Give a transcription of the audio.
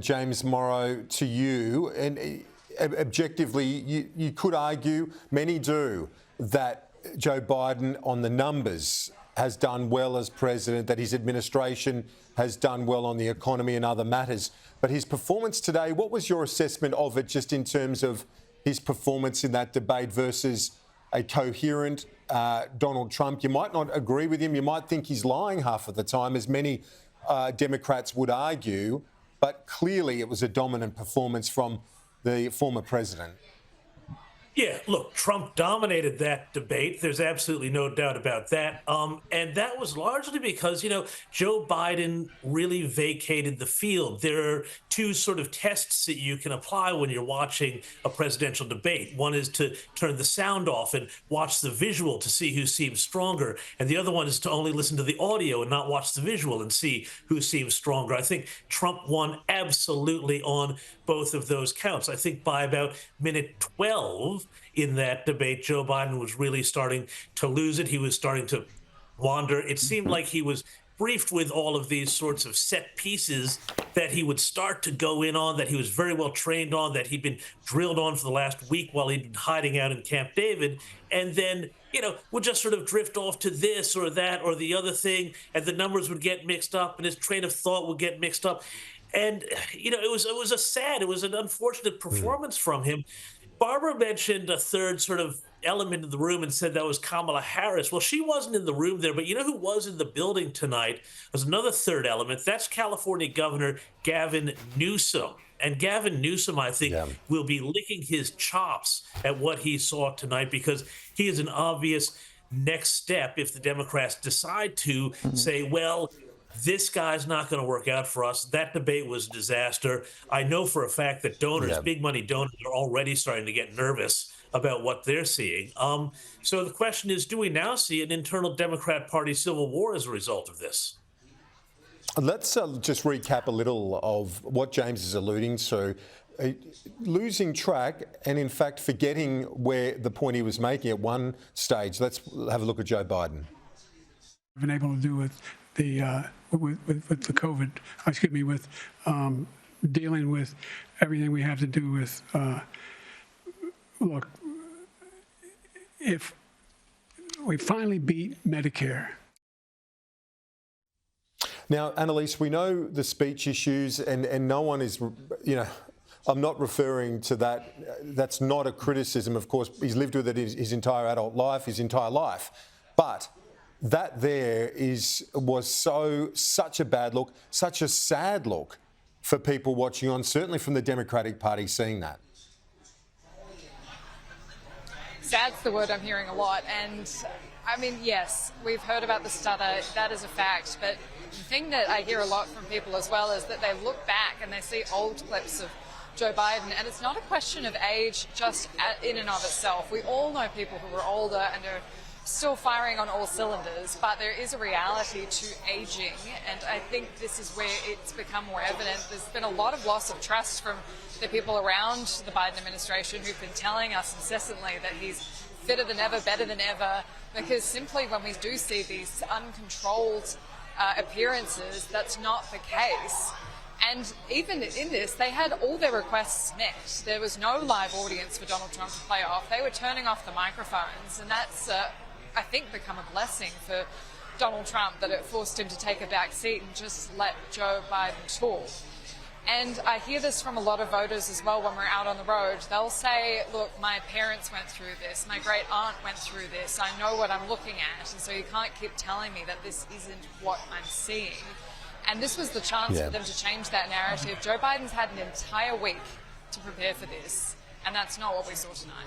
James Morrow, to you, and objectively, you could argue, many do, that Joe Biden on the numbers has done well as president, that his administration has done well on the economy and other matters. But his performance today, what was your assessment of it just in terms of his performance in that debate versus a coherent Donald Trump? You might not agree with him. You might think he's lying half of the time, as many Democrats would argue. But clearly it was a dominant performance from the former president. Yeah, look, Trump dominated that debate. There's absolutely no doubt about that. And that was largely because, Joe Biden really vacated the field. There are two sort of tests that you can apply when you're watching a presidential debate. One is to turn the sound off and watch the visual to see who seems stronger. And the other one is to only listen to the audio and not watch the visual and see who seems stronger. I think Trump won absolutely on both of those counts. I think by about minute 12, in that debate, Joe Biden was really starting to lose it. He was starting to wander. It seemed like he was briefed with all of these sorts of set pieces that he would start to go in on, that he was very well trained on, that he'd been drilled on for the last week while he'd been hiding out in Camp David. And then, would just sort of drift off to this or that or the other thing, and the numbers would get mixed up and his train of thought would get mixed up. And, it was an unfortunate performance from him. Barbara mentioned a third sort of element in the room and said that was Kamala Harris. Well, she wasn't in the room there, but you know who was in the building tonight? There's another third element. That's California Governor Gavin Newsom. And Gavin Newsom, I think, will be licking his chops at what he saw tonight, because he is an obvious next step if the Democrats decide to say, well, this guy's not going to work out for us. That debate was a disaster. I know for a fact that donors, big money donors, are already starting to get nervous about what they're seeing. So the question is, do we now see an internal Democrat Party civil war as a result of this? Let's just recap a little of what James is alluding to. Losing track and, in fact, forgetting where the point he was making at one stage. Let's have a look at Joe Biden. Been able to do with the with the COVID, with dealing with everything we have to do with. Look, if we finally beat Medicare. Now, Annalise, we know the speech issues, and no one is, I'm not referring to that. That's not a criticism. Of course, he's lived with it his entire adult life, his entire life, but that there was such a bad look, such a sad look for people watching on, certainly from the Democratic Party seeing that. Sad's the word I'm hearing a lot. And I mean, yes, we've heard about the stutter. That is a fact. But the thing that I hear a lot from people as well is that they look back and they see old clips of Joe Biden, and it's not a question of age just in and of itself. We all know people who are older and are still firing on all cylinders, but there is a reality to aging, and I think this is where it's become more evident. There's been a lot of loss of trust from the people around the Biden administration who've been telling us incessantly that he's fitter than ever, better than ever, because simply when we do see these uncontrolled appearances, that's not the case. And even in this, they had all their requests met. There was no live audience for Donald Trump to play off. They were turning off the microphones, and that's I think become a blessing for Donald Trump, that it forced him to take a back seat and just let Joe Biden talk. And I hear this from a lot of voters as well when we're out on the road. They'll say, look, my parents went through this, my great aunt went through this, I know what I'm looking at, and so you can't keep telling me that this isn't what I'm seeing. And this was the chance for them to change that narrative. Joe Biden's had an entire week to prepare for this, and that's not what we saw tonight.